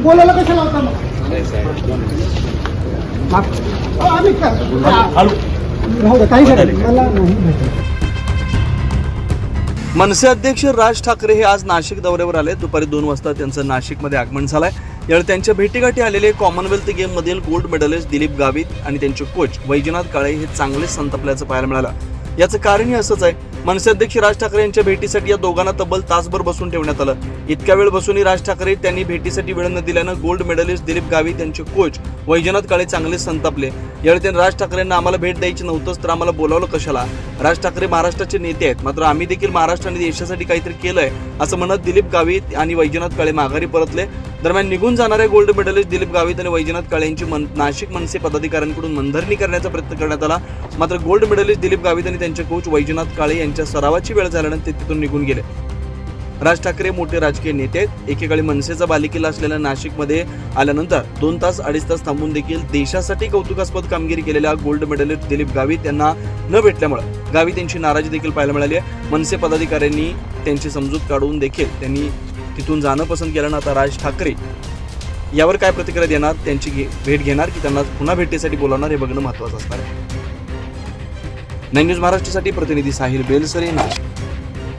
बोलायला कशाला होता मग आम्ही काय राहू दे, काही झालं मला नाही भेटत. मनसे अध्यक्ष राज ठाकरे हे आज नाशिक दौऱ्यावर आले. दुपारी 2 वाजता त्यांचं नाशिकमध्ये आगमन झालंय. यावेळी त्यांच्या भेटीगाठी आलेले कॉमनवेल्थ गेममधील गोल्ड मेडलिस्ट दिलीप गावित आणि त्यांचे कोच वैजनाथ काळे हे चांगलेच संतापल्याचं पाहायला मिळालं. याचं कारणही असंच आहे. मनसे अध्यक्ष राज ठाकरे यांच्या भेटीसाठी या दोघांना तब्बल तासभर बसून ठेवण्यात आलं. इतक्या वेळ बसूनही राज ठाकरे त्यांनी भेटीसाठी वेळ न दिल्यानं गोल्ड मेडलिस्ट दिलीप गावित यांचे कोच वैजनाथ काळे चांगलेच संतापले. यावेळी त्यांनी राज ठाकरेंना आम्हाला भेट द्यायची नव्हतंच तर आम्हाला बोलावलं कशाला. राज ठाकरे महाराष्ट्राचे नेते आहेत, मात्र आम्ही देखील महाराष्ट्र आणि देशासाठी काहीतरी केलंय असं म्हणत दिलीप गावित आणि वैजनाथ काळे माघारी परतले. दरम्यान निघून जाणाऱ्या गोल्ड मेडलिस्ट दिलीप गावित आणि वैजनाथ काळे यांची नाशिक मनसे पदाधिकाऱ्यांकडून मनधरणी करण्याचा प्रयत्न करण्यात आला. मात्र गोल्ड मेडलिस्ट दिलीप गावित आणि त्यांचे कोच वैजनाथ काळे यांच्या सरावाची वेळ झाल्यानंतर ते तिथून निघून गेले. राज ठाकरे मोठे राजकीय नेते आहेत. एकेकाळी मनसेचा बालेकिल्ला असलेल्या नाशिकमध्ये आल्यानंतर 2 तास 2.5 तास थांबून देखील देशासाठी कौतुकास्पद कामगिरी केलेल्या गोल्ड मेडलिस्ट दिलीप गावित यांना न भेटल्यामुळे गावित यांची नाराजी देखील पाहायला मिळाली आहे. मनसे पदाधिकाऱ्यांनी त्यांची समजूत काढून देखील त्यांनी तिथून जाणं पसंत केलं. आता राज ठाकरे यावर काय प्रतिक्रिया देणार, त्यांची भेट घेणार की त्यांना पुन्हा भेटीसाठी बोलावणार हे बघणं महत्त्वाचं असणार आहे. 9 न्यूज महाराष्ट्रासाठी प्रतिनिधी साहिल बेलसरे, नाशिक.